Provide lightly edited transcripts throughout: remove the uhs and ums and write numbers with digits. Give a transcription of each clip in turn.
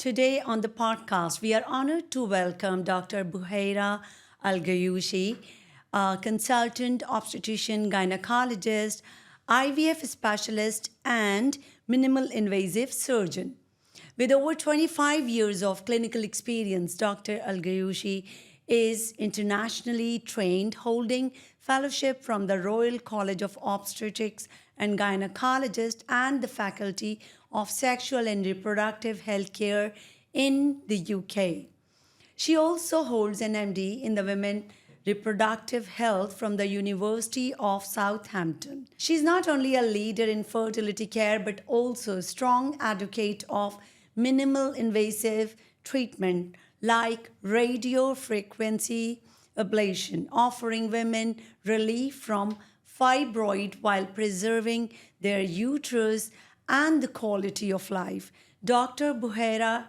Today on the podcast, we are honored to welcome Dr. Bohaira El Geyoushi, a consultant obstetrician gynecologist, IVF specialist, and minimal invasive surgeon. With over 25 years of clinical experience, Dr. El Geyoushi is internationally trained, holding fellowship from the Royal College of Obstetrics and Gynecologists and the Faculty of Sexual and Reproductive Healthcare in the UK. She also holds an MD in the Women Reproductive Health from the University of Southampton. She's not only a leader in fertility care but also a strong advocate of minimal invasive treatment like radiofrequency ablation, offering women relief from fibroid while preserving their uterus and the quality of life. Dr. Bohaira,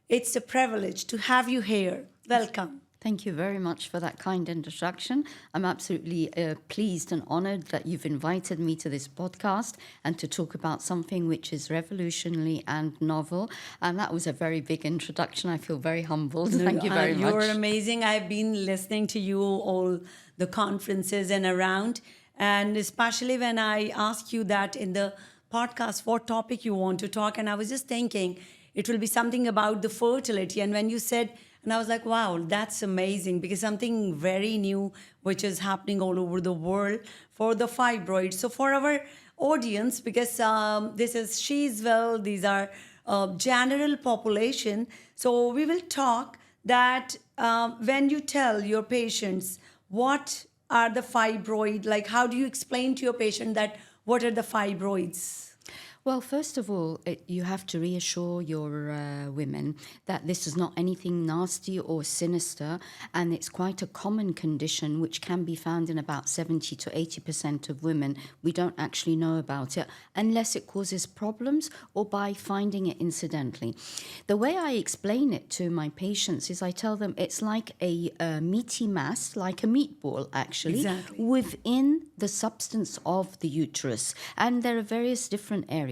it's a privilege to have you here. Welcome. Thank you very much for that kind introduction. I'm absolutely pleased and honored that you've invited me to this podcast and to talk about something which is revolutionary and novel. And that was a very big introduction. I feel very humbled. Thank you very much. You're amazing. I've been listening to you all the conferences and around. And especially when I asked you that in the podcast, what topic you want to talk. And I was just thinking it will be something about the fertility. And when you said, and I was like, wow, that's amazing, because something very new which is happening all over the world for the fibroids. So for our audience, because this is She's Well, these are general population. So we will talk that when you tell your patients what are the fibroid, like how do you explain to your patient that what are the fibroids? Well, first of all, you have to reassure your women that this is not anything nasty or sinister, and it's quite a common condition which can be found in about 70 to 80% of women. We don't actually know about it unless it causes problems or by finding it incidentally. The way I explain it to my patients is I tell them it's like a meaty mass, like a meatball actually, exactly, within the substance of the uterus. And there are various different areas.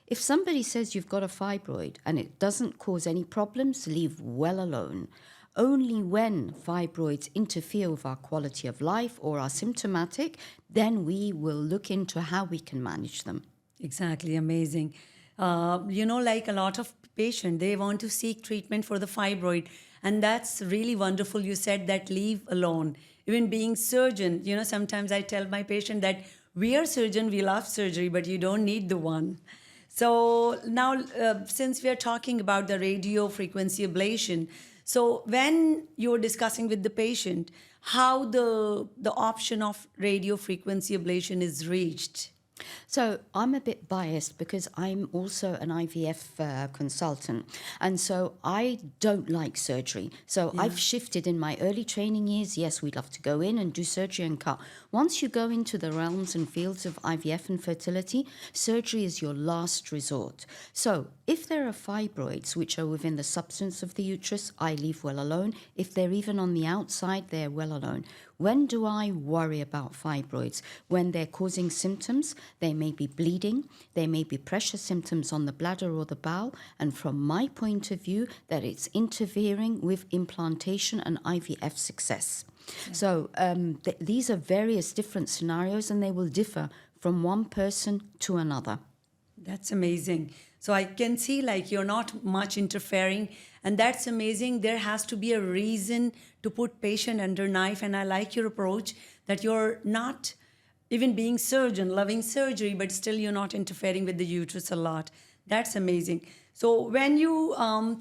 If somebody says you've got a fibroid and it doesn't cause any problems, leave well alone. Only when fibroids interfere with our quality of life or are symptomatic, then we will look into how we can manage them. Exactly, amazing. Like a lot of patients, they want to seek treatment for the fibroid. And that's really wonderful. You said that leave alone. Even being surgeon, sometimes I tell my patient that we are surgeon, we love surgery, but you don't need the one. So now, since we are talking about the radio frequency ablation, so when you're discussing with the patient how the option of radio frequency ablation is reached. So I'm a bit biased because I'm also an IVF consultant. And so I don't like surgery. So I've shifted in my early training years. Yes, we'd love to go in and do surgery and cut. Once you go into the realms and fields of IVF and fertility, surgery is your last resort. So if there are fibroids which are within the substance of the uterus, I leave well alone. If they're even on the outside, they're well alone. When do I worry about fibroids? When they're causing symptoms, they may be bleeding, there may be pressure symptoms on the bladder or the bowel, and from my point of view, that it's interfering with implantation and IVF success. Yeah. So these are various different scenarios, and they will differ from one person to another. That's amazing. So I can see like you're not much interfering, and that's amazing. There has to be a reason to put patient under knife, and I like your approach that you're not even being surgeon, loving surgery, but still you're not interfering with the uterus a lot. That's amazing. So when you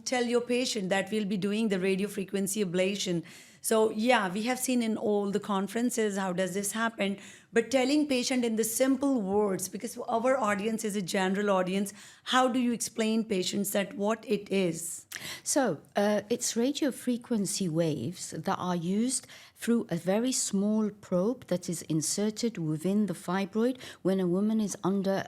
tell your patient that we'll be doing the radio frequency ablation, so yeah, we have seen in all the conferences, how does this happen? But telling patient in the simple words, because our audience is a general audience, how do you explain patients that what it is? So it's radio frequency waves that are used through a very small probe that is inserted within the fibroid when a woman is under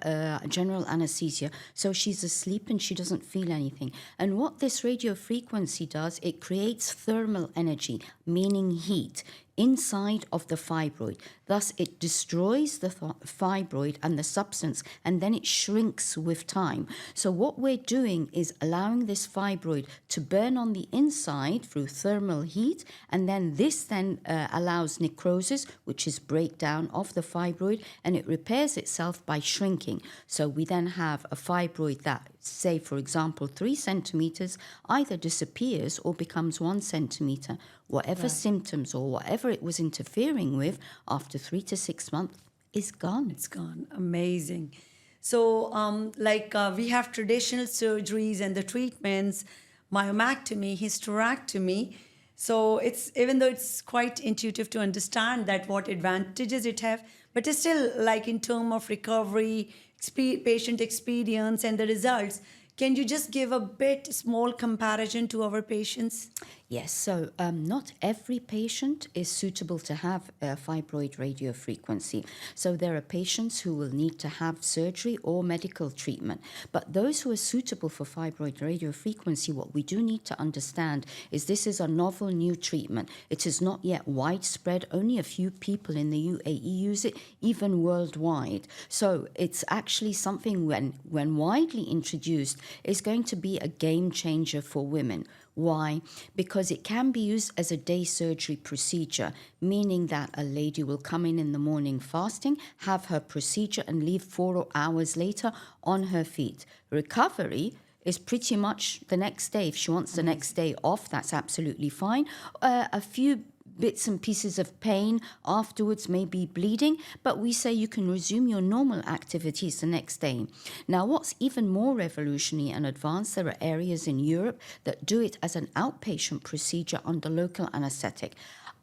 general anesthesia. So she's asleep and she doesn't feel anything. And what this radio frequency does, it creates thermal energy, meaning heat. inside of the fibroid. Thus, it destroys the fibroid and the substance, and then it shrinks with time. So what we're doing is allowing this fibroid to burn on the inside through thermal heat, and then this allows necrosis, which is breakdown of the fibroid, and it repairs itself by shrinking. So we then have a fibroid that, say, for example, 3 centimeters, either disappears or becomes 1 centimeter. Whatever symptoms or whatever it was interfering with, after 3 to 6 months, is gone. It's gone. Amazing. So, we have traditional surgeries and the treatments, myomectomy, hysterectomy. So it's, even though it's quite intuitive to understand that what advantages it have, but it's still like in terms of recovery, patient experience and the results. Can you just give a bit small comparison to our patients? Yes, so not every patient is suitable to have fibroid radiofrequency. So there are patients who will need to have surgery or medical treatment. But those who are suitable for fibroid radiofrequency, what we do need to understand is this is a novel new treatment. It is not yet widespread. Only a few people in the UAE use it, even worldwide. So it's actually something when widely introduced is going to be a game changer for women. Why? Because it can be used as a day surgery procedure, meaning that a lady will come in the morning fasting, have her procedure, and leave 4 hours later on her feet. Recovery is pretty much the next day. If she wants the next day off, that's absolutely fine. A few bits and pieces of pain afterwards, maybe bleeding, but we say you can resume your normal activities the next day. Now, what's even more revolutionary and advanced, there are areas in Europe that do it as an outpatient procedure under local anesthetic.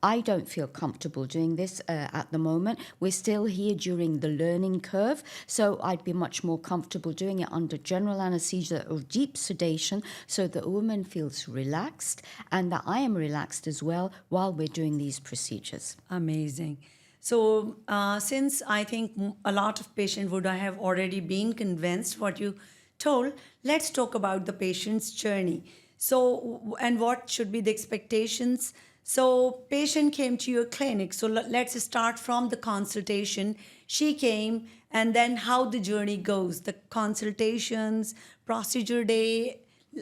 I don't feel comfortable doing this at the moment. We're still here during the learning curve, so I'd be much more comfortable doing it under general anesthesia or deep sedation so that a woman feels relaxed and that I am relaxed as well while we're doing these procedures. Amazing. So since I think a lot of patients would have already been convinced what you told, let's talk about the patient's journey. So, and what should be the expectations? So patient came to your clinic. So let's start from the consultation. She came, and then how the journey goes, the consultations, procedure day,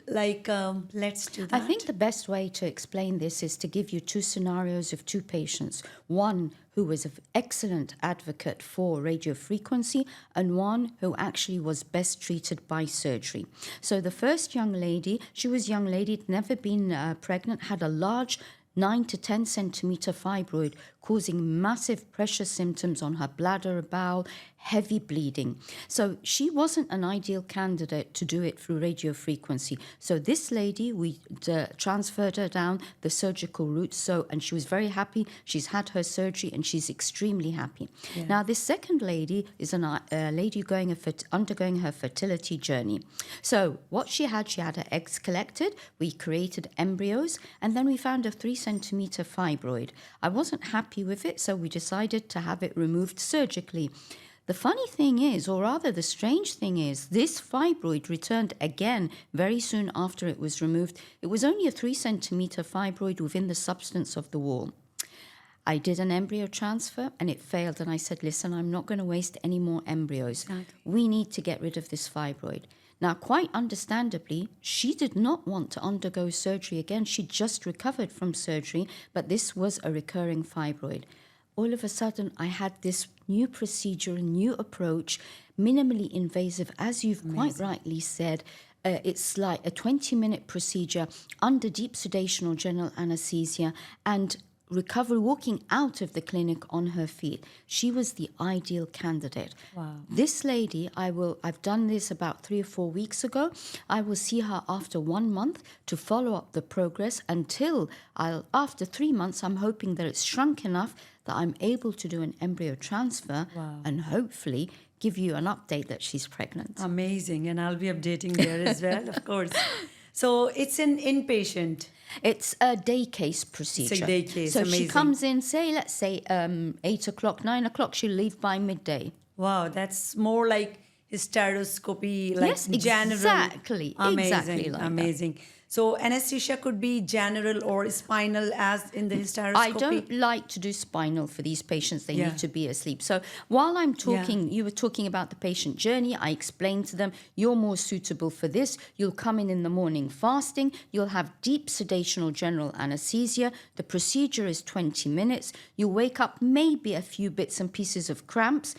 let's do that. I think the best way to explain this is to give you 2 scenarios of 2 patients. One who was an excellent advocate for radiofrequency and one who actually was best treated by surgery. So the first young lady, she was a young lady, never been pregnant, had a large 9 to 10 centimeter fibroid causing massive pressure symptoms on her bladder, bowel, heavy bleeding. So she wasn't an ideal candidate to do it through radiofrequency. So this lady, we transferred her down the surgical route. And she was very happy. She's had her surgery and she's extremely happy. Yeah. Now, this second lady is a lady undergoing her fertility journey. So what she had her eggs collected. We created embryos, and then we found a 3 centimeter fibroid. I wasn't happy with it, so we decided to have it removed surgically. The funny thing is, or rather the strange thing is, this fibroid returned again very soon after it was removed. It was only a 3 centimeter fibroid within the substance of the wall. I did an embryo transfer and it failed, and I said, listen, I'm not going to waste any more embryos. Okay. We need to get rid of this fibroid. Now, quite understandably, she did not want to undergo surgery again. She just recovered from surgery, but this was a recurring fibroid. All of a sudden, I had this new procedure, a new approach, minimally invasive, as you've quite rightly said. It's like a 20-minute procedure under deep sedation or general anesthesia, and recovery, walking out of the clinic on her feet. She was the ideal candidate. Wow. This lady, I've done this about 3 or 4 weeks ago. I will see her after 1 month to follow up the progress until after 3 months, I'm hoping that it's shrunk enough that I'm able to do an embryo transfer. Wow. And hopefully give you an update that she's pregnant. Amazing. And I'll be updating there as well, of course. So it's an inpatient. It's a day case procedure. It's a day case. So amazing. She comes in, let's say 8 o'clock, 9 o'clock, she'll leave by midday. Wow, that's more like hysteroscopy, like yes, general. Exactly. Amazing, exactly like amazing. That. So anesthesia could be general or spinal as in the hysteroscopy. I don't like to do spinal for these patients. They Yeah. need to be asleep. So while I'm talking, Yeah. you were talking about the patient journey. I explained to them, you're more suitable for this. You'll come in the morning fasting. You'll have deep sedation or general anesthesia. The procedure is 20 minutes. You'll wake up maybe a few bits and pieces of cramps,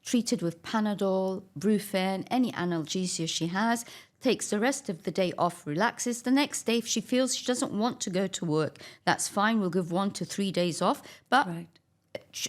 treated with Panadol, Brufen, any analgesia she has, takes the rest of the day off, relaxes. The next day, if she feels she doesn't want to go to work, that's fine. We'll give 1 to 3 days off. But Right.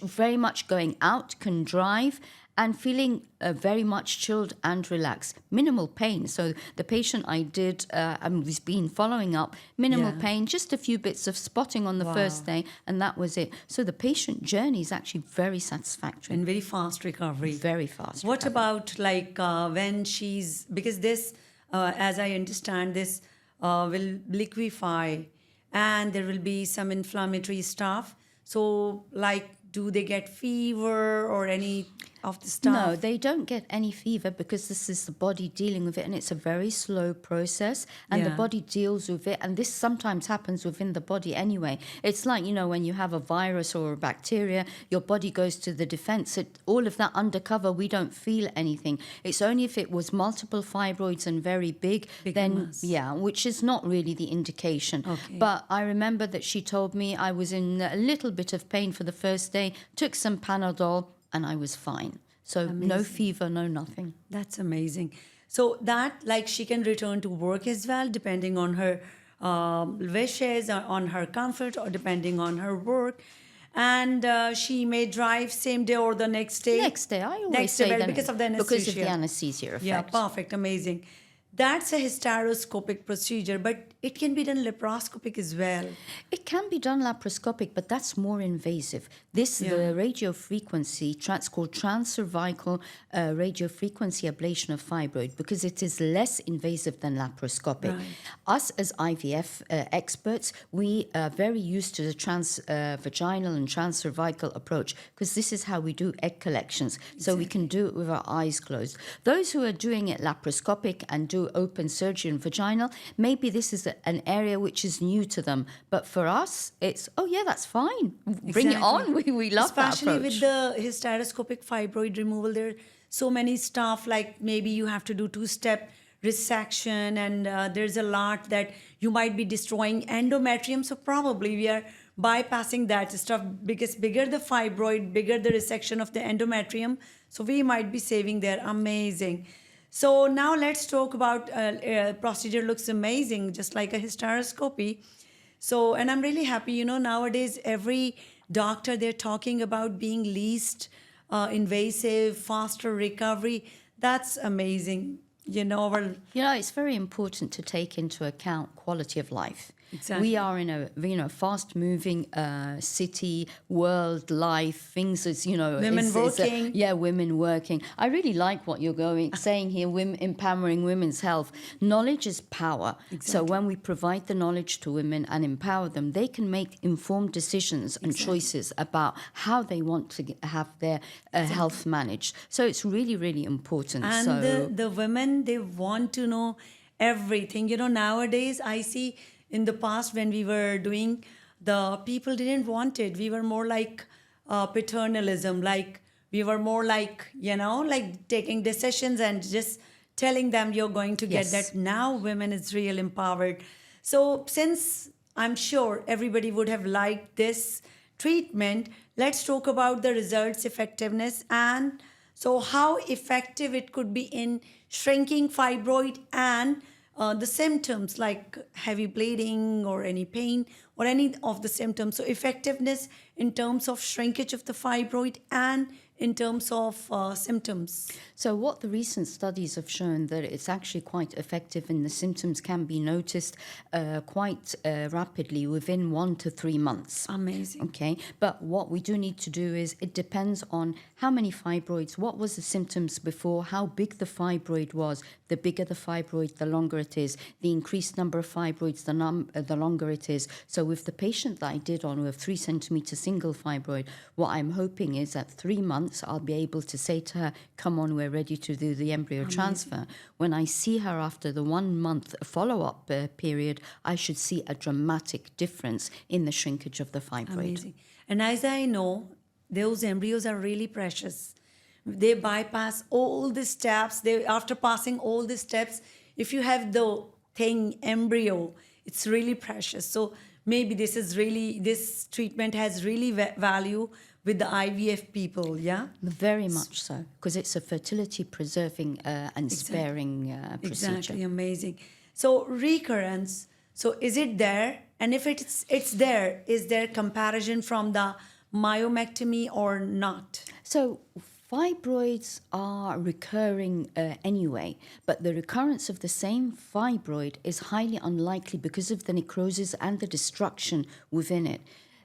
very much going out, can drive, and feeling very much chilled and relaxed. Minimal pain. So the patient I did, and we've been following up, minimal Yeah. pain, just a few bits of spotting on the first day, and that was it. So the patient journey is actually very satisfactory. And very fast recovery. Very fast. What about like when she's, because this, as I understand, this will liquefy and there will be some inflammatory stuff. So like, do they get fever or any of the stuff? No, they don't get any fever because this is the body dealing with it, and it's a very slow process, and the Yeah. body deals with it, and this sometimes happens within the body anyway. It's like, when you have a virus or a bacteria, your body goes to the defense. All of that undercover, we don't feel anything. It's only if it was multiple fibroids and very big, then mass. yeah, which is not really the indication. Okay. But I remember that she told me I was in a little bit of pain for the first day, took some Panadol, and I was fine. So no fever, no nothing. That's amazing. So that, like, she can return to work as well, depending on her wishes, or on her comfort, or depending on her work. And she may drive same day or the next day. Next day, I always Next say day, that because of the anesthesia. Because of the anesthesia effect. Yeah, perfect, amazing. That's a hysteroscopic procedure, but it can be done laparoscopic as well. It can be done laparoscopic, but that's more invasive. The radiofrequency, called transcervical radiofrequency ablation of fibroid, because it is less invasive than laparoscopic. Right. Us as IVF experts, we are very used to the transvaginal and transcervical approach, because this is how we do egg collections. So we can do it with our eyes closed. Those who are doing it laparoscopic and do open surgery and vaginal, maybe this is an area which is new to them. But for us, it's, oh yeah, that's fine. Bring it on. We love Especially that approach. with the hysteroscopic fibroid removal, there are so many stuff, like maybe you have to do 2-step resection, and there's a lot that you might be destroying endometrium. So probably we are bypassing that stuff, because bigger the fibroid, bigger the resection of the endometrium. So we might be saving there. Amazing. So now let's talk about procedure. Looks amazing, just like a hysteroscopy. So, and I'm really happy, nowadays every doctor, they're talking about being least invasive, faster recovery. That's amazing. It's very important to take into account quality of life. Exactly. We are in a fast-moving city, world, life, things as, Women working. Women working. I really like what you're saying here, empowering women's health. Knowledge is power. Exactly. So when we provide the knowledge to women and empower them, they can make informed decisions and choices about how they want to have their health managed. So it's really, really important. And the women, they want to know everything. Nowadays I see, in the past when we were doing, the people didn't want it. We were more like paternalism, like we were more like, like taking decisions and just telling them you're going to get that. Now women is real empowered. So since I'm sure everybody would have liked this treatment, let's talk about the results, effectiveness, and so how effective it could be in shrinking fibroid, and the symptoms like heavy bleeding or any pain or any of the symptoms. So effectiveness in terms of shrinkage of the fibroid and in terms of symptoms. So what the recent studies have shown, that it's actually quite effective, and the symptoms can be noticed quite rapidly within 1 to 3 months. Amazing. Okay, but what we do need to do is, it depends on how many fibroids, what was the symptoms before, how big the fibroid was. The bigger the fibroid, the longer it is. The increased number of fibroids, the longer it is. So with the patient that I did on with 3 centimeter single fibroid, what I'm hoping is at 3 months, months, I'll be able to say to her, come on, we're ready to do the embryo transfer. When I see her after the 1 month follow-up period, I should see a dramatic difference in the shrinkage of the fibroid. Amazing. And as I know, those embryos are really precious. They bypass all the steps. After passing all the steps, if you have the thing embryo, it's really precious. So maybe this treatment has really value with the IVF people, yeah? Very much so, because it's a fertility-preserving and sparing procedure. Exactly, amazing. So recurrence, so is it there? And if it's there, is there comparison from the myomectomy or not? So fibroids are recurring anyway, but the recurrence of the same fibroid is highly unlikely because of the necrosis and the destruction within it.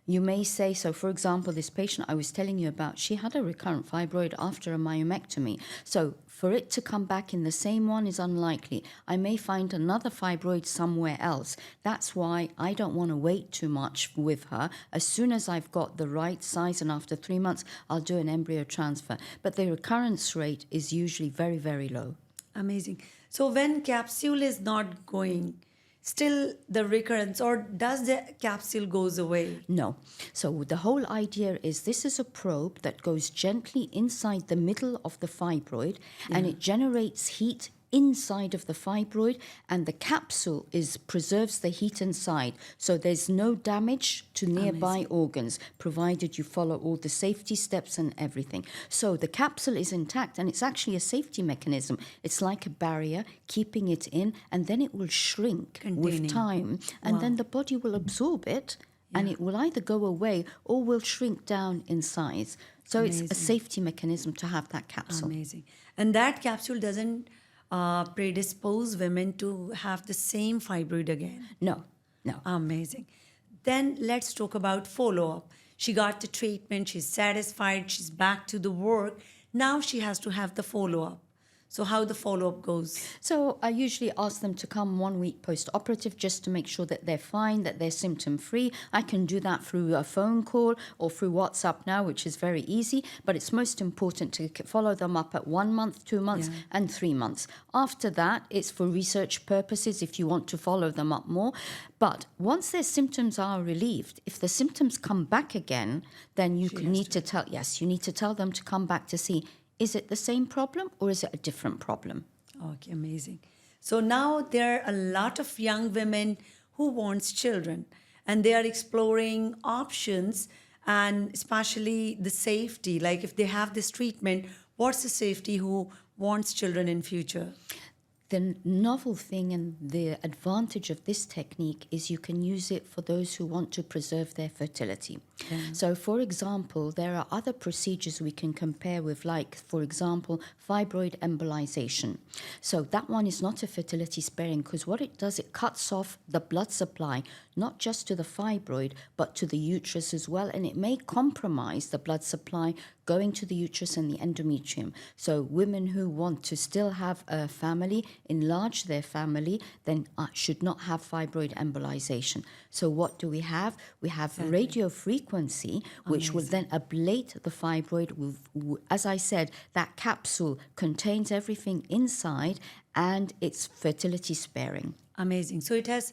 You may say, so for example, this patient I was telling you about, she had a recurrent fibroid after a myomectomy. So for it to come back in the same one is unlikely. I may find another fibroid somewhere else. That's why I don't want to wait too much with her. As soon as I've got the right size and after 3 months, I'll do an embryo transfer. But the recurrence rate is usually very, very low. Amazing. So when capsule is not going, still the recurrence, or does the capsule goes away? No. So the whole idea is this is a probe that goes gently inside the middle of the fibroid and it generates heat inside of the fibroid, and the capsule preserves the heat inside. So there's no damage to nearby organs, provided you follow all the safety steps and everything. So the capsule is intact, and it's actually a safety mechanism. It's like a barrier, keeping it in, and then it will shrink with time, and then the body will absorb it, and it will either go away or will shrink down in size. So it's a safety mechanism to have that capsule. Amazing. And that capsule doesn't predispose women to have the same fibroid again? No, no. Amazing. Then let's talk about follow-up. She got the treatment, she's satisfied, she's back to the work. Now she has to have the follow-up. So how the follow-up goes? So I usually ask them to come 1 week post-operative just to make sure that they're fine, that they're symptom-free. I can do that through a phone call or through WhatsApp now, which is very easy. But it's most important to follow them up at 1 month, 2 months, and 3 months. After that, it's for research purposes if you want to follow them up more. But once their symptoms are relieved, if the symptoms come back again, then you need to tell them to come back to see, is it the same problem or is it a different problem? Okay, amazing. So now there are a lot of young women who wants children, and they are exploring options, and especially the safety. Like if they have this treatment, what's the safety who wants children in future? The novel thing and the advantage of this technique is you can use it for those who want to preserve their fertility. So, for example, there are other procedures we can compare with, like, for example, fibroid embolization. So that one is not a fertility sparing because what it does, it cuts off the blood supply, not just to the fibroid, but to the uterus as well, and it may compromise the blood supply going to the uterus and the endometrium. So women who want to still have a family, enlarge their family, then should not have fibroid embolization. So what do we have? We have radiofrequency, which will then ablate the fibroid. As I said, that capsule contains everything inside and it's fertility sparing. Amazing. So it has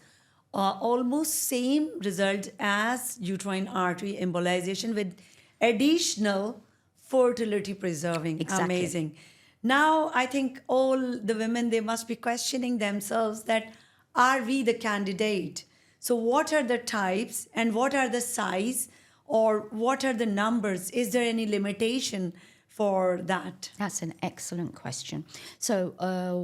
almost same result as uterine artery embolization with additional fertility preserving. Exactly. Amazing. Now I think all the women, they must be questioning themselves that are we the candidate? So what are the types and what are the size or what are the numbers? Is there any limitation for that? That's an excellent question. So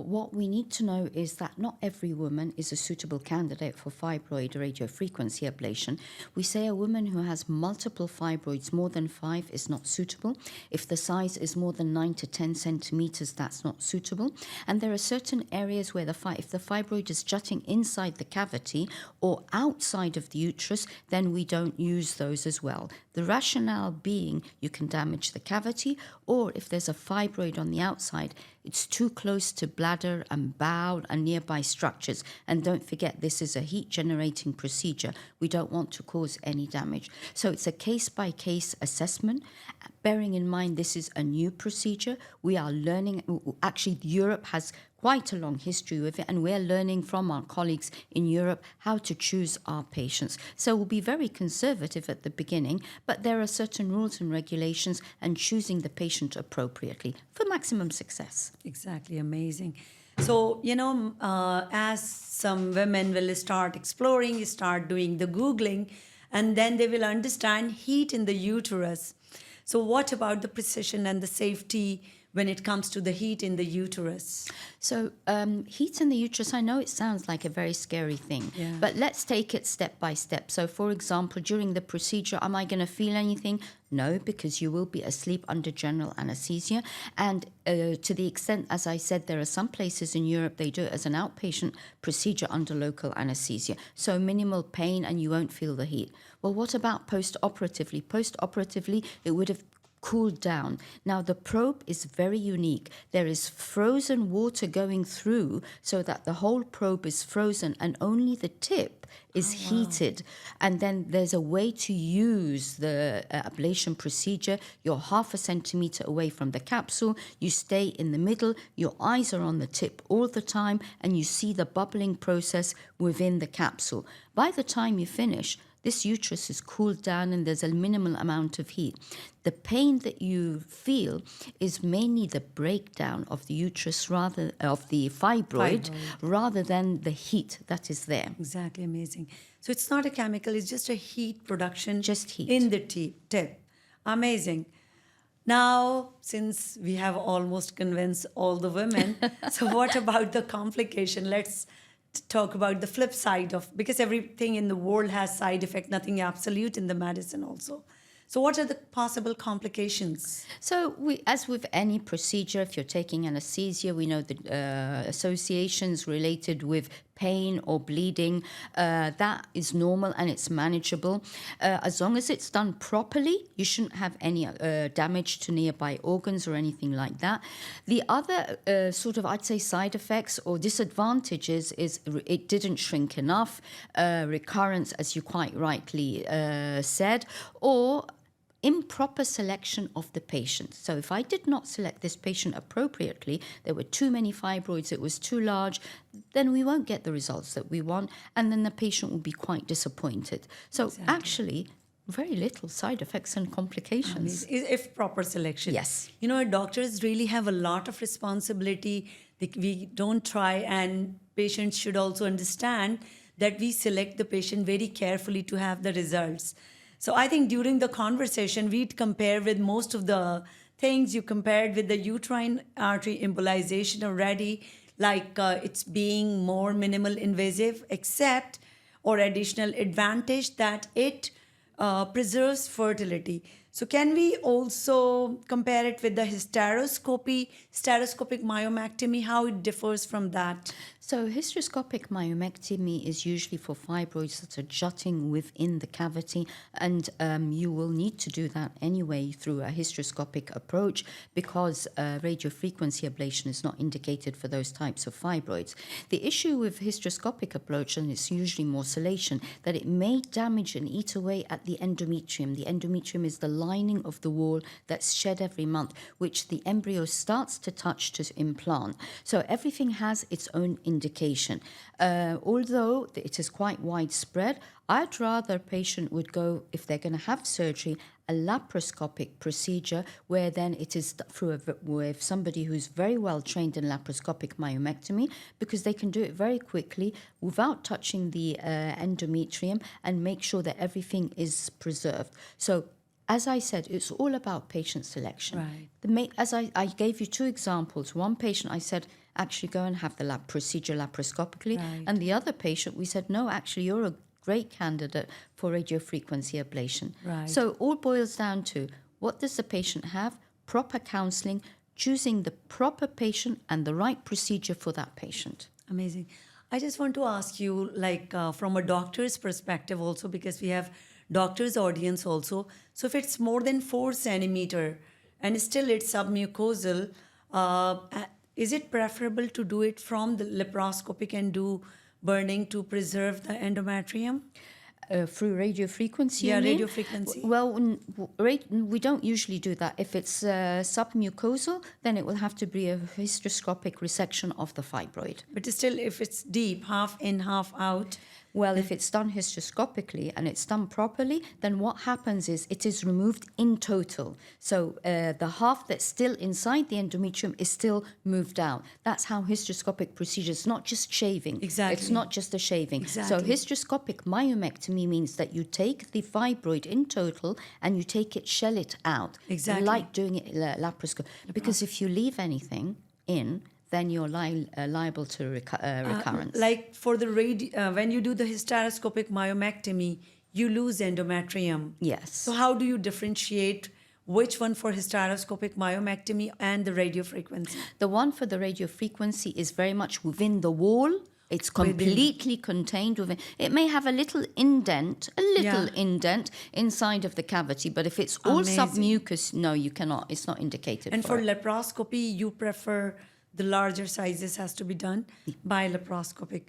what we need to know is that not every woman is a suitable candidate for fibroid radiofrequency ablation. We say a woman who has multiple fibroids, more than 5, is not suitable. If the size is more than 9 to 10 centimeters, that's not suitable. And there are certain areas where if the fibroid is jutting inside the cavity or outside of the uterus, then we don't use those as well. The rationale being you can damage the cavity, or if there's a fibroid on the outside, it's too close to bladder and bowel and nearby structures. And don't forget, this is a heat-generating procedure. We don't want to cause any damage. So it's a case-by-case assessment. Bearing in mind this is a new procedure, we are learning. Actually, Europe has quite a long history with it, and we're learning from our colleagues in Europe how to choose our patients. So we'll be very conservative at the beginning, but there are certain rules and regulations, and choosing the patient appropriately for maximum success. Exactly, amazing. So, as some women will start exploring, start doing the Googling, and then they will understand heat in the uterus. So what about the precision and the safety when it comes to the heat in the uterus? So heat in the uterus, I know it sounds like a very scary thing, but let's take it step by step. So for example, during the procedure, am I going to feel anything? No, because you will be asleep under general anesthesia. And to the extent, as I said, there are some places in Europe, they do it as an outpatient procedure under local anesthesia. So minimal pain and you won't feel the heat. Well, what about post-operatively? Post-operatively, it would have cooled down. Now, the probe is very unique. There is frozen water going through so that the whole probe is frozen and only the tip is heated. And then there's a way to use the ablation procedure. You're 0.5 centimeter away from the capsule. You stay in the middle. Your eyes are on the tip all the time, and you see the bubbling process within the capsule. By the time you finish, this uterus is cooled down and there's a minimal amount of heat. The pain that you feel is mainly the breakdown of the uterus, rather of the fibroid, rather than the heat that is there. Exactly, amazing. So it's not a chemical, it's just a heat production. Just heat. In the tip. Amazing. Now, since we have almost convinced all the women, so what about the complication? Let's talk about the flip side of, because everything in the world has side effect, nothing absolute in the medicine also. So what are the possible complications? So as with any procedure, if you're taking anesthesia, we know the associations related with pain or bleeding, that is normal and it's manageable. As long as it's done properly, you shouldn't have any damage to nearby organs or anything like that. The other I'd say, side effects or disadvantages is it didn't shrink enough, recurrence, as you quite rightly said, or improper selection of the patient. So if I did not select this patient appropriately, there were too many fibroids, it was too large, then we won't get the results that we want, and then the patient will be quite disappointed. So actually, very little side effects and complications. If proper selection. Yes. Doctors really have a lot of responsibility. We don't try, and patients should also understand that we select the patient very carefully to have the results. So I think during the conversation, we'd compare with most of the things you compared with the uterine artery embolization already, like it's being more minimal invasive, except or additional advantage that it preserves fertility. So can we also compare it with the hysteroscopic myomectomy, how it differs from that? So hysteroscopic myomectomy is usually for fibroids that are jutting within the cavity, and you will need to do that anyway through a hysteroscopic approach because radiofrequency ablation is not indicated for those types of fibroids. The issue with hysteroscopic approach, and it's usually morcellation, that it may damage and eat away at the endometrium. The endometrium is the lining of the wall that's shed every month, which the embryo starts to touch to implant. So everything has its own indication. Although it is quite widespread, I'd rather a patient would go, if they're going to have surgery, a laparoscopic procedure where then it is through with somebody who's very well trained in laparoscopic myomectomy, because they can do it very quickly without touching the endometrium and make sure that everything is preserved. So as I said, it's all about patient selection. Right. As I gave you two examples. One patient, I said, actually go and have the procedure laparoscopically. Right. And the other patient, we said, no, actually, you're a great candidate for radiofrequency ablation. Right. So all boils down to, what does the patient have? Proper counseling, choosing the proper patient and the right procedure for that patient. Amazing. I just want to ask you, from a doctor's perspective also, because we have doctor's audience also. So if it's more than 4 centimeter and still it's submucosal, is it preferable to do it from the laparoscopic and do burning to preserve the endometrium? Through radiofrequency, Yeah, you mean? radiofrequency. Well, we don't usually do that. If it's submucosal, then it will have to be a hysteroscopic resection of the fibroid. But still, if it's deep, half in, half out. Well, if it's done hysteroscopically and it's done properly, then what happens is it is removed in total. So the half that's still inside the endometrium is still moved out. That's how hysteroscopic procedures, not just shaving. Exactly. It's not just a shaving. Exactly. So hysteroscopic myomectomy means that you take the fibroid in total and you take it, shell it out. Exactly. Like doing it laparoscopic. Because if you leave anything in, then you're liable to recurrence. Like for the when you do the hysteroscopic myomectomy, you lose endometrium. Yes. So how do you differentiate which one for hysteroscopic myomectomy and the radiofrequency? The one for the radiofrequency is very much within the wall. It's completely contained within. It may have a little indent, indent inside of the cavity, but if it's all Amazing. submucous, no, you cannot. It's not indicated. And for it. laparoscopy, you prefer the larger sizes has to be done by laparoscopic.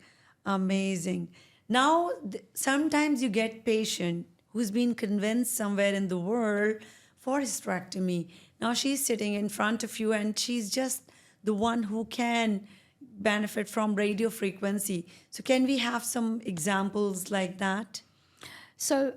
Amazing. Now, sometimes you get patient who's been convinced somewhere in the world for hysterectomy. Now she's sitting in front of you and she's just the one who can benefit from radiofrequency. So can we have some examples like that? So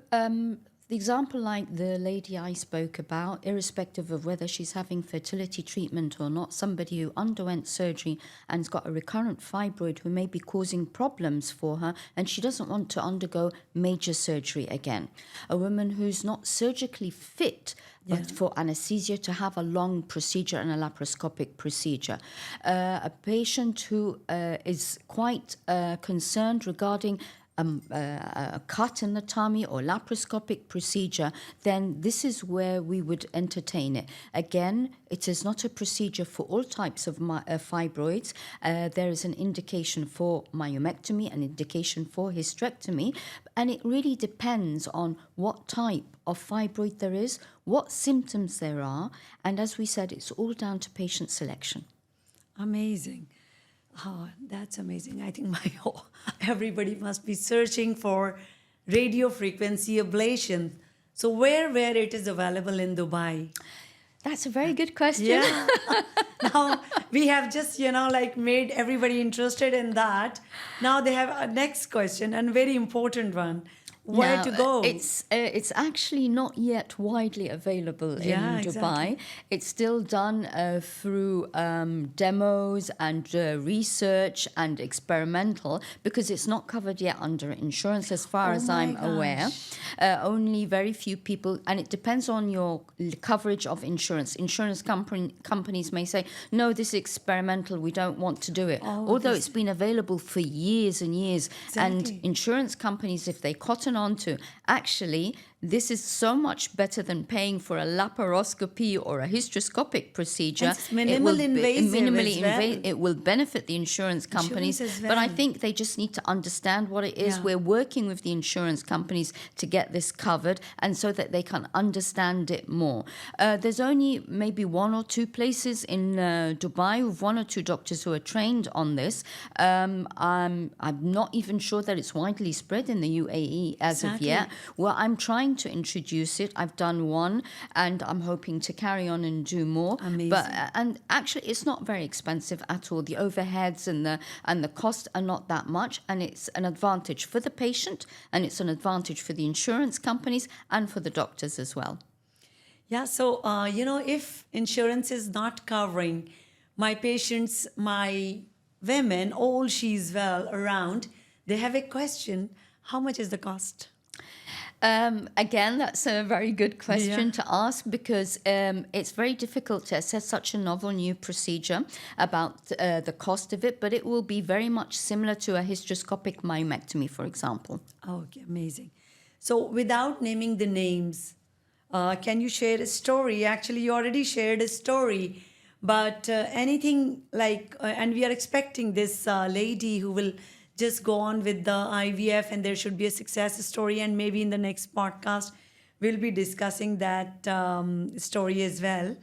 the example like the lady I spoke about, irrespective of whether she's having fertility treatment or not, somebody who underwent surgery and's got a recurrent fibroid who may be causing problems for her and she doesn't want to undergo major surgery again. A woman who's not surgically fit but for anesthesia to have a long procedure and a laparoscopic procedure. A patient who is quite concerned regarding a cut in the tummy or laparoscopic procedure, then this is where we would entertain it. Again, it is not a procedure for all types of fibroids. There is an indication for myomectomy, an indication for hysterectomy, and it really depends on what type of fibroid there is, what symptoms there are, and as we said, it's all down to patient selection. Amazing. Oh, that's amazing. I think everybody must be searching for radiofrequency ablation. So where it is available in Dubai? That's a very good question. Yeah. Now we have just, made everybody interested in that. Now they have a next question and very important one. Where to go? It's actually not yet widely available in Dubai. Exactly. It's still done through demos and research and experimental because it's not covered yet under insurance as far as I'm aware. Only very few people, and it depends on your coverage of insurance. Insurance companies may say, no, this is experimental, we don't want to do it. Although it's been available for years and years. Exactly. And insurance companies, if they cotton on to, actually, this is so much better than paying for a laparoscopy or a hysteroscopic procedure. It's minimally invasive. It will benefit the insurance companies. But I think they just need to understand what it is. Yeah. We're working with the insurance companies to get this covered and so that they can understand it more. There's only maybe one or two places in Dubai with one or two doctors who are trained on this. I'm not even sure that it's widely spread in the UAE as of yet. Well, I'm trying to introduce it. I've done one and I'm hoping to carry on and do more. Amazing. And actually it's not very expensive at all. The overheads and the cost are not that much, and it's an advantage for the patient and it's an advantage for the insurance companies and for the doctors as well. Yeah, so if insurance is not covering my patients, my women, all she's well around, they have a question: how much is the cost? Again, that's a very good question to ask because it's very difficult to assess such a novel new procedure about the cost of it, but it will be very much similar to a hysteroscopic myomectomy, for example. Okay, amazing. So without naming the names, can you share a story? Actually, you already shared a story, but anything like, and we are expecting this lady who will just go on with the IVF and there should be a success story. And maybe in the next podcast, we'll be discussing that story as well,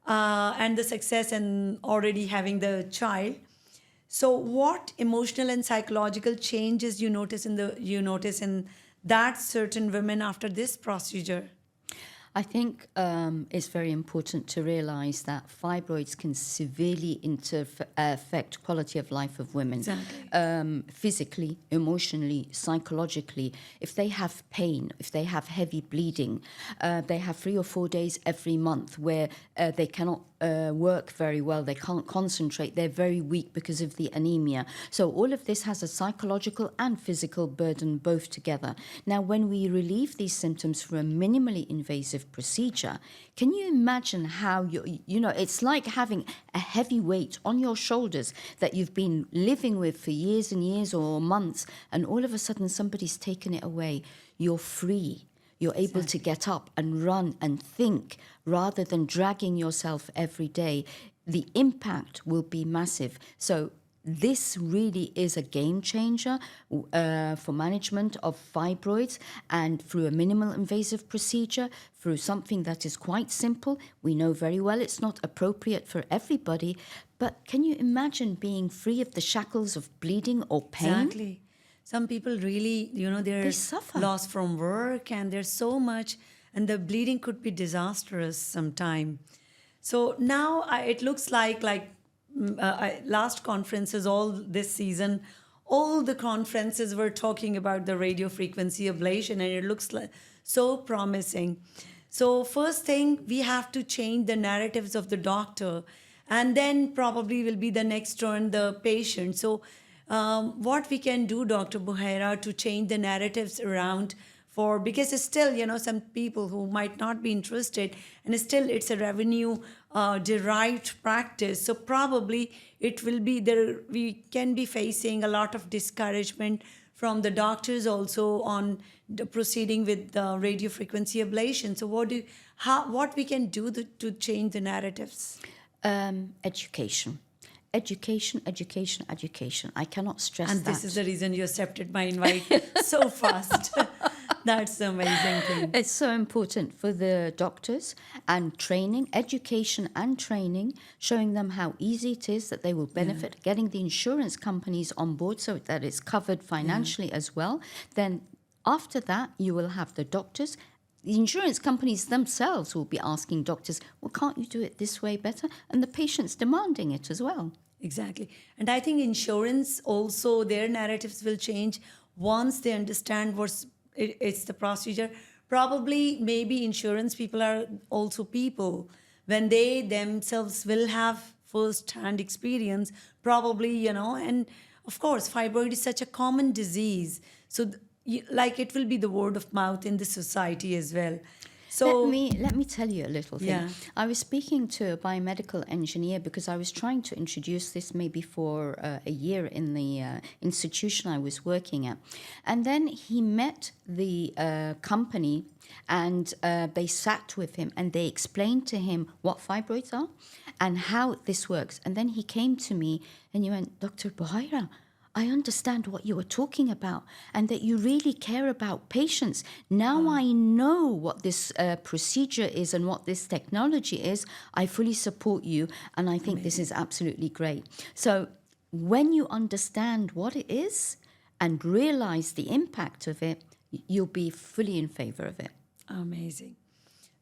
and the success and already having the child. So, what emotional and psychological changes you notice in that certain women after this procedure? I think it's very important to realize that fibroids can severely affect quality of life of women. Exactly. Physically, emotionally, psychologically. If they have pain, if they have heavy bleeding, they have 3 or 4 days every month where they cannot work very well, they can't concentrate, they're very weak because of the anemia. So all of this has a psychological and physical burden both together. Now, when we relieve these symptoms through a minimally invasive procedure, can you imagine how it's like having a heavy weight on your shoulders that you've been living with for years and years or months, and all of a sudden somebody's taken it away. You're free. You're able to get up and run and think rather than dragging yourself every day. The impact will be massive. So this really is a game changer for management of fibroids, and through a minimal invasive procedure, through something that is quite simple. We know very well it's not appropriate for everybody, but can you imagine being free of the shackles of bleeding or pain? Exactly. Some people really, they're They suffer. lost from work and there's so much, and the bleeding could be disastrous sometime. So now it looks like last conferences all this season, all the conferences were talking about the radiofrequency ablation, and it looks like so promising. So first thing, we have to change the narratives of the doctor, and then probably will be the next turn the patient. So what we can do, Dr. Bohaira, to change the narratives around because it's still, some people who might not be interested, and still it's a revenue derived practice. So probably it will be there. We can be facing a lot of discouragement from the doctors also on the proceeding with the radiofrequency ablation. So what we can do to change the narratives? Education. Education, education, education. I cannot stress And that. this is the reason you accepted my invite so fast. That's the amazing thing. It's so important for the doctors, and training, education and training, showing them how easy it is, that they will benefit, getting the insurance companies on board so that it's covered financially as well. Then after that, you will have the doctors. The insurance companies themselves will be asking doctors, well, can't you do it this way better? And the patients demanding it as well. Exactly. And I think insurance also, their narratives will change once they understand it's the procedure. Probably, maybe insurance people are also people. When they themselves will have first-hand experience, probably, and of course, fibroid is such a common disease. So it will be the word of mouth in the society as well. So let me tell you a little thing. Yeah. I was speaking to a biomedical engineer because I was trying to introduce this maybe for a year in the institution I was working at. And then he met the company, and they sat with him and they explained to him what fibroids are and how this works. And then he came to me and he went, Dr. Bohaira, I understand what you were talking about, and that you really care about patients. Now I know what this procedure is and what this technology is. I fully support you, and I think this is absolutely great. So when you understand what it is and realize the impact of it, you'll be fully in favor of it. amazing.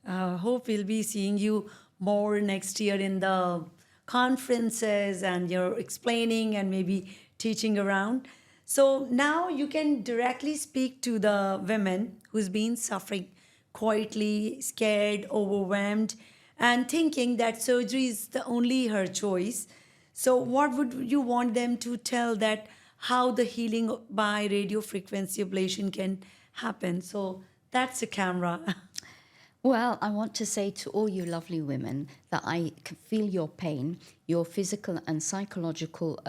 Hope we'll be seeing you more next year in the conferences, and you're explaining and maybe teaching around. So now you can directly speak to the women who's been suffering quietly, scared, overwhelmed, and thinking that surgery is the only her choice. So what would you want them to tell, that how the healing by radiofrequency ablation can happen? So that's the camera. Well, I want to say to all you lovely women that I can feel your pain. your physical and psychological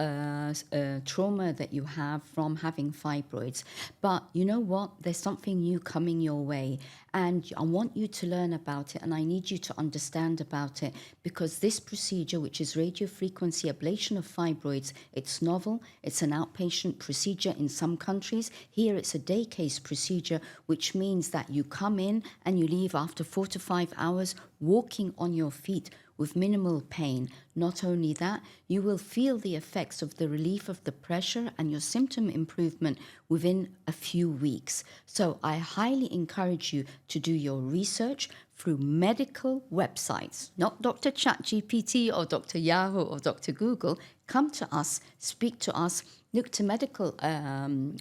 trauma that you have from having fibroids. But you know what? There's something new coming your way, and I want you to learn about it, and I need you to understand about it, because this procedure, which is radiofrequency ablation of fibroids, it's novel. It's an outpatient procedure in some countries. Here it's a day case procedure, which means that you come in and you leave after 4 to 5 hours walking on your feet with minimal pain. Not only that, you will feel the effects of the relief of the pressure and your symptom improvement within a few weeks. So I highly encourage you to do your research through medical websites, not Dr. ChatGPT or Dr. Yahoo or Dr. Google. Come to us, speak to us, look to medical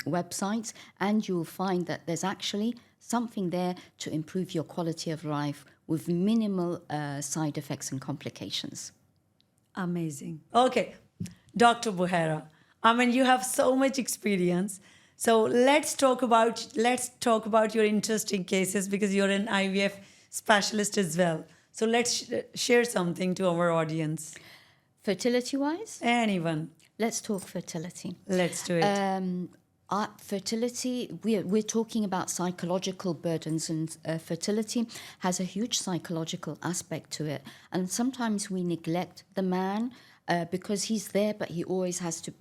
websites, and you'll find that there's actually something there to improve your quality of life with minimal side effects and complications. Amazing. Okay, Dr. Bohaira, I mean, you have so much experience. So let's talk about your interesting cases, because you're an IVF specialist as well. So let's share something to our audience. Fertility-wise? Anyone. Let's talk fertility. Let's do it. Fertility, we're talking about psychological burdens, and fertility has a huge psychological aspect to it. And sometimes we neglect the man because he's there, but he always has to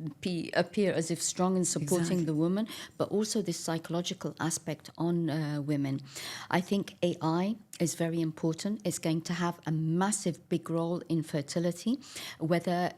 appear as if strong and supporting the woman, but also this psychological aspect on women. I think AI is very important. It's going to have a massive, big role in fertility, whether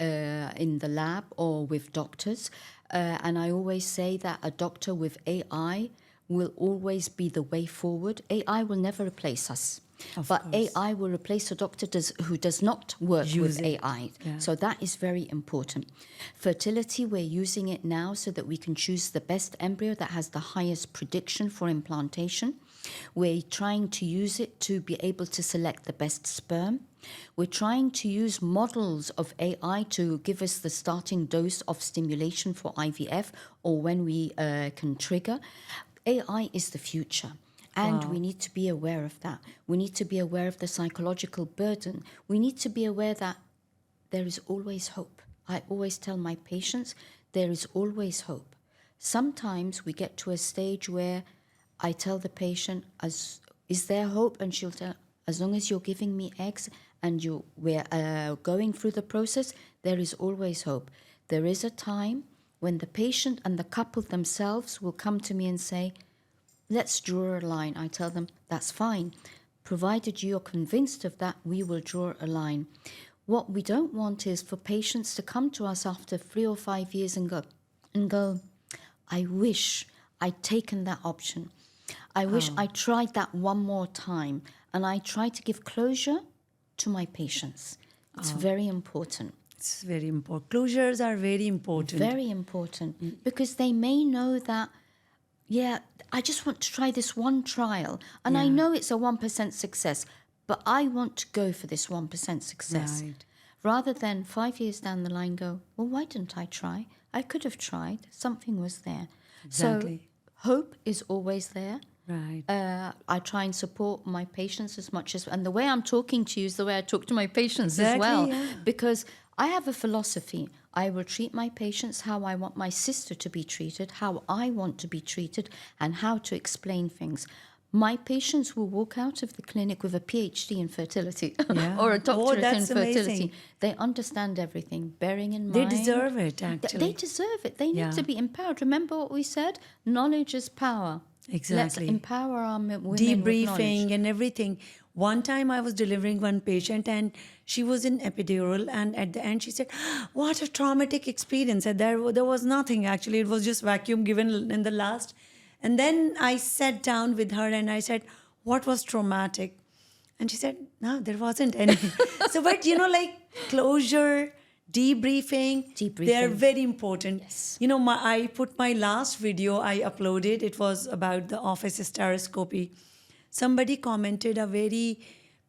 in the lab or with doctors. And I always say that a doctor with AI will always be the way forward. AI will never replace us. But AI will replace a doctor who does not work with AI. Yeah. So that is very important. Fertility, we're using it now so that we can choose the best embryo that has the highest prediction for implantation. We're trying to use it to be able to select the best sperm. We're trying to use models of AI to give us the starting dose of stimulation for IVF, or when we can trigger. AI is the future. And we need to be aware of that. We need to be aware of the psychological burden. We need to be aware that there is always hope. I always tell my patients, there is always hope. Sometimes we get to a stage where I tell the patient, is there hope? And she'll tell, as long as you're giving me eggs and we're going through the process, there is always hope. There is a time when the patient and the couple themselves will come to me and say, let's draw a line. I tell them, that's fine. Provided you're convinced of that, we will draw a line. What we don't want is for patients to come to us after 3 or 5 years and go, I wish I'd taken that option. I wish I tried that one more time. And I try to give closure to my patients. It's very important. It's very important. Closures are very important. Very important. Because they may know that, I just want to try this one trial. And I know it's a 1% success, but I want to go for this 1% success. Right. Rather than 5 years down the line go, well, why didn't I try? I could have tried. Something was there. Exactly. So hope is always there. Right. I try and support my patients as much as, and the way I'm talking to you is the way I talk to my patients as well. Yeah. Because I have a philosophy. I will treat my patients how I want my sister to be treated, how I want to be treated, and how to explain things. My patients will walk out of the clinic with a PhD in fertility or a doctorate in fertility. Amazing. They understand everything, bearing in mind. They deserve it, actually. They deserve it. They need to be empowered. Remember what we said? Knowledge is power. Exactly. Let's empower our women debriefing and everything. One time I was delivering one patient and she was in epidural, and at the end she said, what a traumatic experience. And there was nothing actually. It was just vacuum given in the last. And then I sat down with her and I said, what was traumatic? And she said, no, there wasn't any. So, but closure, debriefing, they are very important. Yes. I put my last video I uploaded. It was about the office hysteroscopy. Somebody commented a very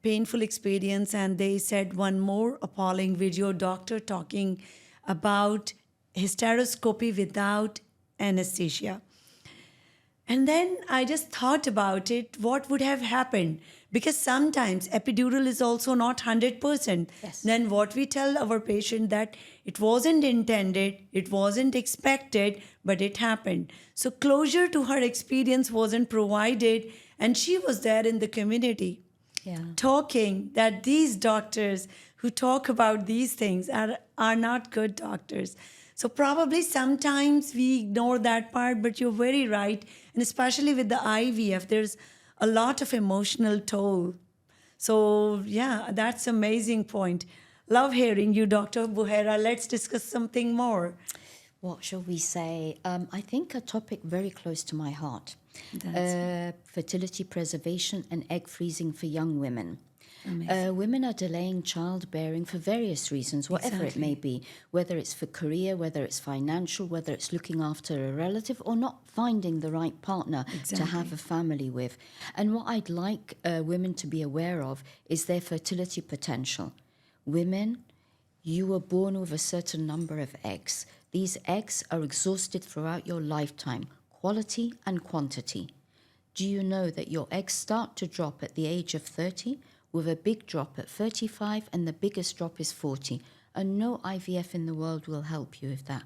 painful experience, and they said one more appalling video, doctor talking about hysteroscopy without anesthesia. And then I just thought about it, what would have happened? Because sometimes epidural is also not 100%. Yes. Then what we tell our patient that it wasn't intended, it wasn't expected, but it happened. So closure to her experience wasn't provided, and she was there in the community Yeah. talking that these doctors who talk about these things are not good doctors. So probably sometimes we ignore that part, but you're very right. And especially with the IVF, there's a lot of emotional toll. So yeah, that's amazing point. Love hearing you, Dr. Bohaira. Let's discuss something more. What shall we say? I think a topic very close to my heart. Fertility preservation and egg freezing for young women. Women are delaying childbearing for various reasons, whatever it may be, whether it's for career, whether it's financial, whether it's looking after a relative or not finding the right partner to have a family with. And what I'd like women to be aware of is their fertility potential. Women, you were born with a certain number of eggs. These eggs are exhausted throughout your lifetime, quality and quantity. Do you know that your eggs start to drop at the age of 30, with a big drop at 35, and the biggest drop is 40? And no IVF in the world will help you with that.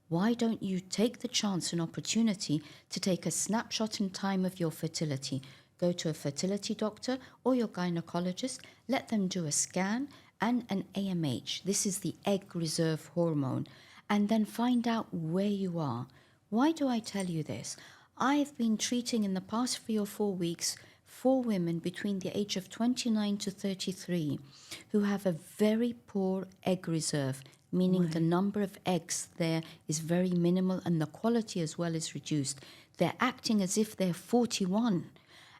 Why don't you take the chance and opportunity to take a snapshot in time of your fertility? Go to a fertility doctor or your gynecologist, let them do a scan and an AMH. This is the egg reserve hormone. And then find out where you are. Why do I tell you this? I've been treating in the past 3 or 4 weeks 4 women between the age of 29 to 33 who have a very poor egg reserve, meaning the number of eggs there is very minimal and the quality as well is reduced. They're acting as if they're 41.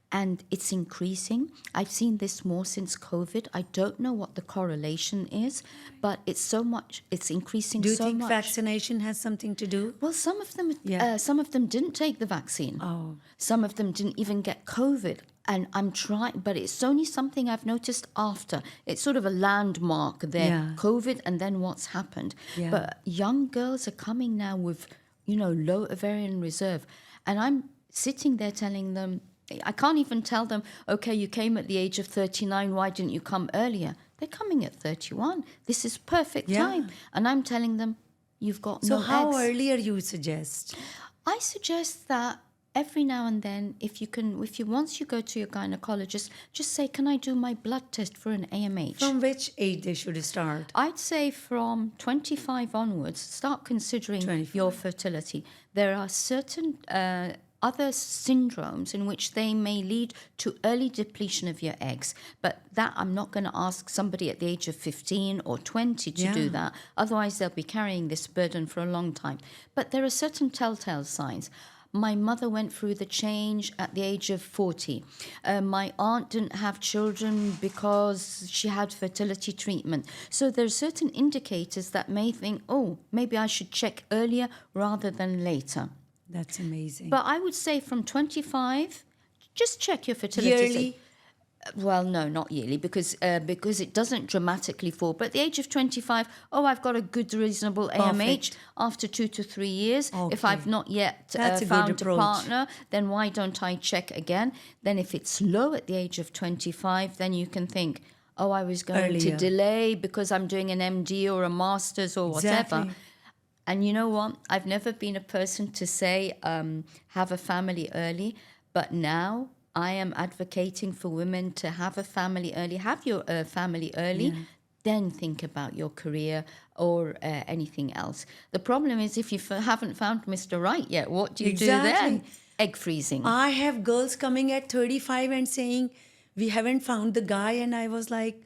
And it's increasing. I've seen this more since COVID. I don't know what the correlation is, but it's increasing so much. Do you think vaccination has something to do? Well, some of them didn't take the vaccine. Oh. Some of them didn't even get COVID. And I'm trying, but it's only something I've noticed after. It's sort of a landmark there, COVID, and then what's happened. Yeah. But young girls are coming now with, low ovarian reserve. And I'm sitting there telling them, I can't even tell them, okay, you came at the age of 39, why didn't you come earlier? They're coming at 31. This is perfect time. And I'm telling them, you've got no eggs. So how earlier you suggest? I suggest that every now and then, once you go to your gynecologist, just say, can I do my blood test for an AMH? From which age they should start? I'd say from 25 onwards, start considering 25. your fertility. There are certain other syndromes in which they may lead to early depletion of your eggs. But that I'm not going to ask somebody at the age of 15 or 20 to do that. Otherwise, they'll be carrying this burden for a long time. But there are certain telltale signs. My mother went through the change at the age of 40. My aunt didn't have children because she had fertility treatment. So there are certain indicators that may think, oh, maybe I should check earlier rather than later. That's amazing. But I would say from 25, just check your fertility. Yearly? Well, no, not yearly, because it doesn't dramatically fall. But at the age of 25, I've got a good, reasonable AMH after 2 to 3 years. Okay. If I've not yet found a partner, then why don't I check again? Then if it's low at the age of 25, then you can think, I was going to delay because I'm doing an MD or a master's or whatever. Exactly. And you know what? I've never been a person to say have a family early, but now I am advocating for women to have a family early. Have your family early, then think about your career or anything else. The problem is if you haven't found Mr. Right yet, what do you do then? Egg freezing. I have girls coming at 35 and saying, we haven't found the guy. And I was like,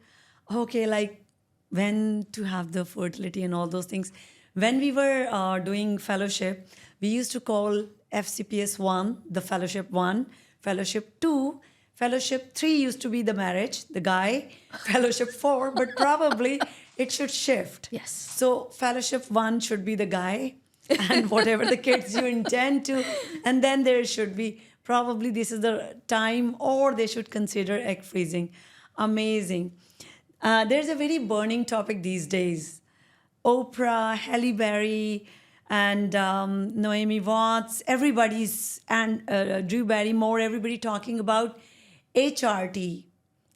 okay, like when to have the fertility and all those things. When we were doing fellowship, we used to call FCPS 1, the fellowship 1, fellowship 2, fellowship 3 used to be the marriage, the guy, fellowship 4, but probably it should shift. Yes. So fellowship 1 should be the guy and whatever the kids you intend to, and then there should be, probably this is the time, or they should consider egg freezing. Amazing. There's a very burning topic these days. Oprah, Halle Berry, and Naomi Watts, everybody's, and Drew Barrymore, everybody talking about HRT.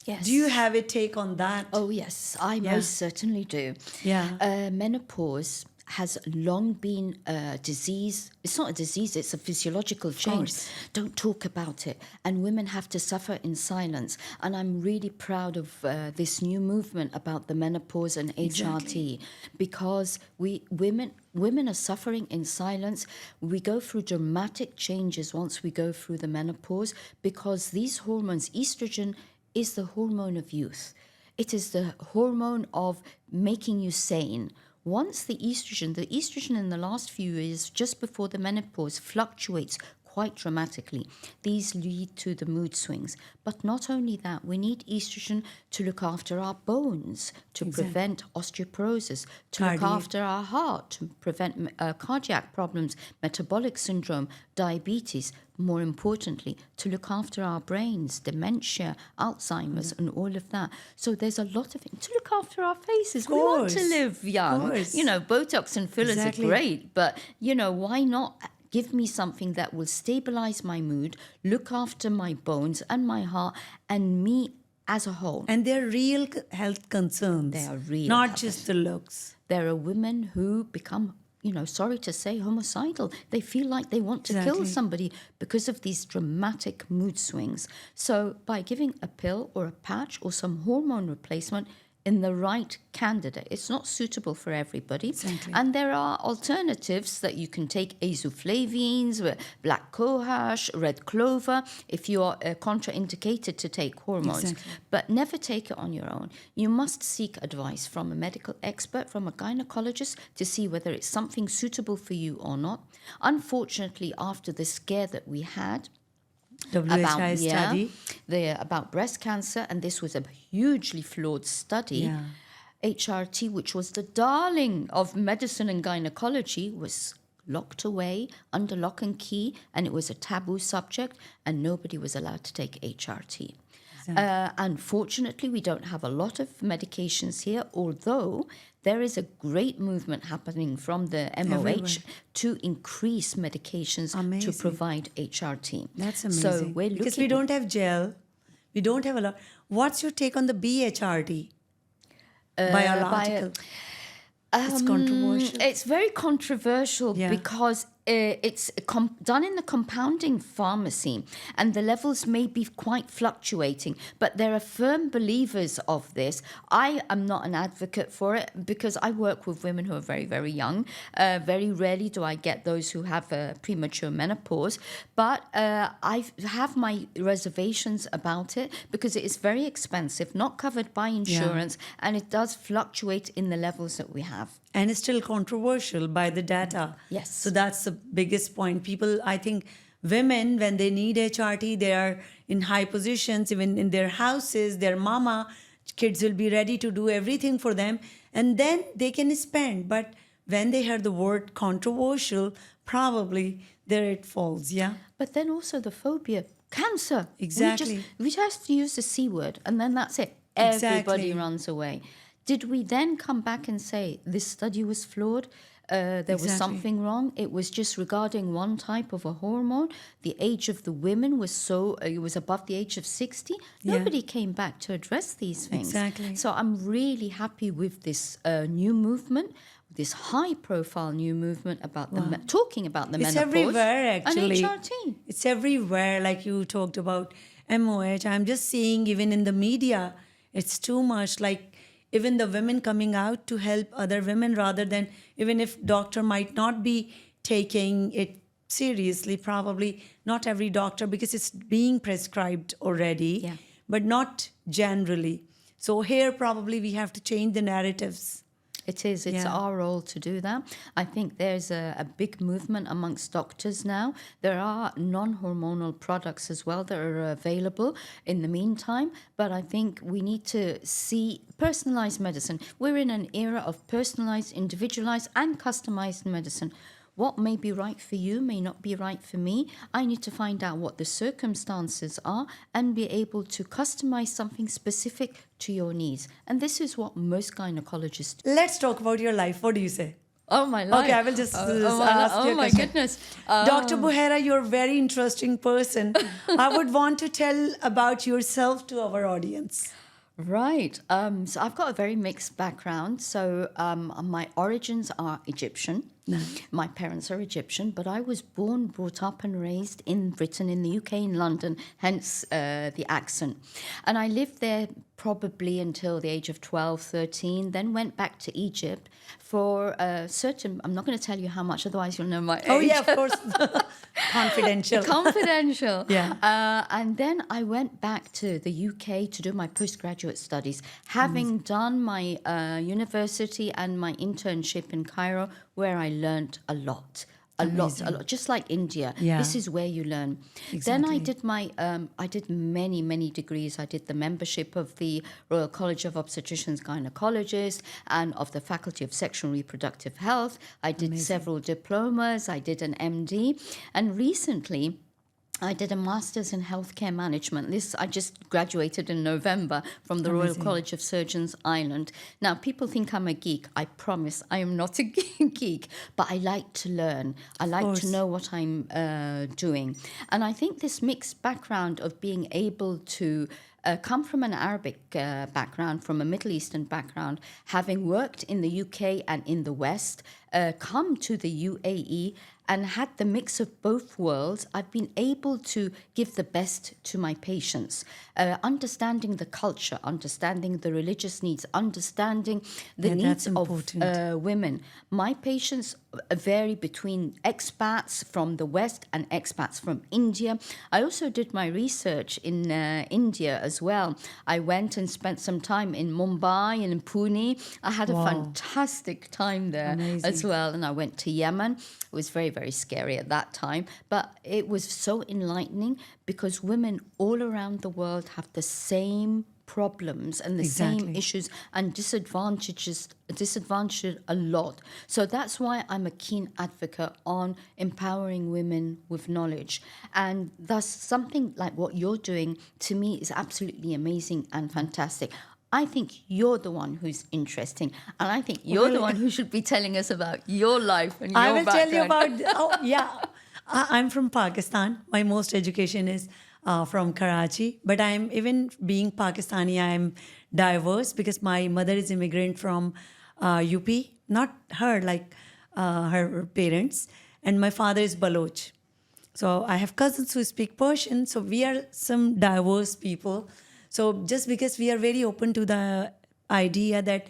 Yes. Do you have a take on that? Oh, yes, I most certainly do. Yeah. Menopause has long been a disease. It's not a disease, it's a physiological change. Don't talk about it. And women have to suffer in silence. And I'm really proud of this new movement about the menopause and HRT, because women are suffering in silence. We go through dramatic changes once we go through the menopause, because these hormones, estrogen is the hormone of youth. It is the hormone of making you sane. Once the estrogen in the last few years, just before the menopause, fluctuates quite dramatically. These lead to the mood swings. But not only that, we need estrogen to look after our bones, to prevent osteoporosis, to look after our heart, to prevent cardiac problems, metabolic syndrome, diabetes, more importantly, to look after our brains, dementia, Alzheimer's, and all of that. So there's a lot of it. To look after our faces. We want to live young. You know, Botox and fillers are great, but, you know, why not give me something that will stabilize my mood, look after my bones and my heart and me as a whole. And they're real health concerns. They are real. Not just the looks. There are women who become, you know, sorry to say, homicidal. They feel like they want to kill somebody because of these dramatic mood swings. So by giving a pill or a patch or some hormone replacement in the right candidate, it's not suitable for everybody. And there are alternatives that you can take: azoflavines, black cohosh, red clover, if you are contraindicated to take hormones. But never take it on your own. You must seek advice from a medical expert, from a gynecologist, to see whether it's something suitable for you or not. Unfortunately, after the scare that we had about breast cancer, and this was a hugely flawed study, HRT, which was the darling of medicine and gynecology, was locked away under lock and key, and it was a taboo subject, and nobody was allowed to take HRT. Unfortunately, we don't have a lot of medications here, although there is a great movement happening from the MOH to increase medications to provide HRT. That's amazing. So we're looking, because we don't have gel, we don't have a lot. What's your take on the BHRT? Biological. It's controversial. It's very controversial because it's done in the compounding pharmacy, and the levels may be quite fluctuating, but there are firm believers of this. I am not an advocate for it because I work with women who are very, very young. Very rarely do I get those who have a premature menopause, but I have my reservations about it because it is very expensive, not covered by insurance, and it does fluctuate in the levels that we have. And it's still controversial by the data. Yes. So that's the biggest point. People, I think women, when they need HRT, they are in high positions, even in their houses, their mama, kids will be ready to do everything for them. And then they can spend. But when they hear the word controversial, probably there it falls, But then also the phobia, cancer. Exactly. We just have to use the C word, and then that's it. Everybody runs away. Did we then come back and say this study was flawed? There was something wrong. It was just regarding one type of a hormone. The age of the women was it was above the age of 60. Nobody came back to address these things. So I'm really happy with this new movement, this high-profile new movement about talking about the menopause. It's everywhere, actually. And HRT. It's everywhere, like you talked about MOH. I'm just seeing even in the media, it's too much, like even the women coming out to help other women, rather than, even if doctor might not be taking it seriously, probably not every doctor, because it's being prescribed already, but not generally. So here probably we have to change the narratives. It is. It's our role to do that. I think there's a big movement amongst doctors now. There are non-hormonal products as well that are available in the meantime. But I think we need to see personalized medicine. We're in an era of personalized, individualized, and customized medicine. What may be right for you may not be right for me. I need to find out what the circumstances are and be able to customize something specific to your needs. And this is what most gynecologists do. Let's talk about your life. What do you say? Oh, my life. Okay, I will just ask you oh a my question. goodness. Dr. Bohaira, you're a very interesting person. I would want to tell about yourself to our audience. Right. So I've got a very mixed background. So my origins are Egyptian. My parents are Egyptian, but I was born, brought up and raised in Britain, in the UK, in London, hence the accent. And I lived there probably until the age of 12, 13, then went back to Egypt for a certain, I'm not going to tell you how much, otherwise you'll know my age. Oh, yeah, of course. Confidential. Confidential. Yeah. And then I went back to the UK to do my postgraduate studies, having done my university and my internship in Cairo, where I learned a lot. A lot, just like India. Yeah. This is where you learn. Exactly. Then I did I did many degrees. I did the membership of the Royal College of Obstetricians Gynecologists and of the Faculty of Sexual and Reproductive Health. I did several diplomas. I did an MD. And recently, I did a master's in healthcare management. I just graduated in November from the Royal College of Surgeons, Ireland. Now, people think I'm a geek. I promise I am not a geek, but I like to learn. I like to know what I'm doing. And I think this mixed background of being able to come from an Arabic background, from a Middle Eastern background, having worked in the UK and in the West, come to the UAE and had the mix of both worlds, I've been able to give the best to my patients, understanding the culture, understanding the religious needs, understanding the needs of women. My patients vary between expats from the West and expats from India. I also did my research in India as well. I went and spent some time in Mumbai and in Pune. I had a fantastic time there as well. And I went to Yemen. It was very, very scary at that time, but it was so enlightening because women all around the world have the same problems and the same issues and disadvantaged a lot. So that's why I'm a keen advocate on empowering women with knowledge. And thus something like what you're doing to me is absolutely amazing and fantastic. I think you're the one who's interesting, and I think you're the one who should be telling us about your life and your background. I will tell you about, I'm from Pakistan. My most education is from Karachi, but I'm, even being Pakistani, I'm diverse because my mother is immigrant from UP, not her, like her parents, and my father is Baloch. So I have cousins who speak Persian, so we are some diverse people. So just because we are very open to the idea that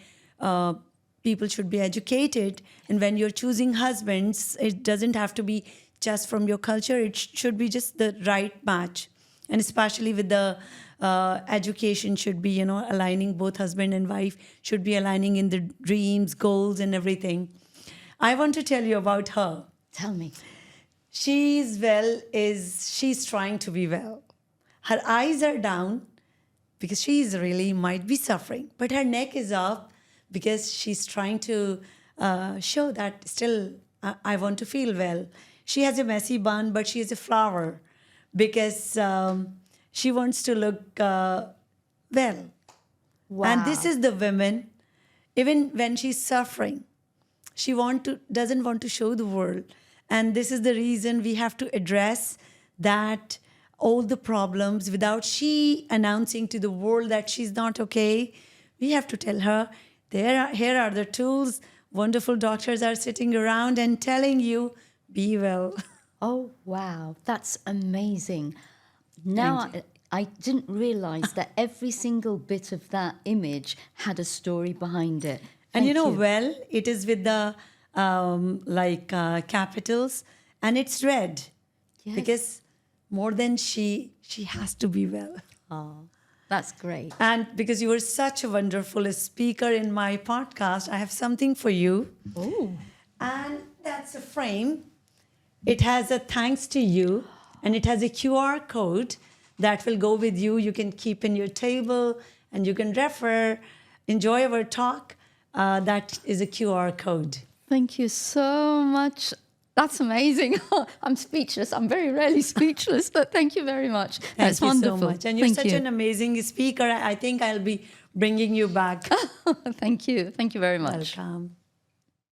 people should be educated, and when you're choosing husbands, it doesn't have to be just from your culture, it should be just the right match. And especially with the education should be, aligning both husband and wife, should be aligning in the dreams, goals and everything. I want to tell you about her. Tell me. She's trying to be well. Her eyes are down because she's really might be suffering, but her neck is up because she's trying to show that still I want to feel well. She has a messy bun, but she is a flower because she wants to look well. Wow. And this is the women, even when she's suffering, she doesn't want to show the world. And this is the reason we have to address that all the problems without she announcing to the world that she's not okay. We have to tell her, here are the tools. Wonderful doctors are sitting around and telling you, be well. Oh, wow. That's amazing. Now, I didn't realize that every single bit of that image had a story behind it. And well, it is with the capitals, and it's red. Yes. Because more than she has to be well. Oh, that's great. And because you were such a wonderful speaker in my podcast, I have something for you. Oh. And that's a frame. It has a thanks to you, and it has a QR code that will go with you. You can keep in your table, and you can enjoy our talk. That is a QR code. Thank you so much. That's amazing. I'm speechless. I'm very rarely speechless, but thank you very much. That's wonderful. So much. And you're such an amazing speaker. I think I'll be bringing you back. Thank you. Thank you very much. Welcome.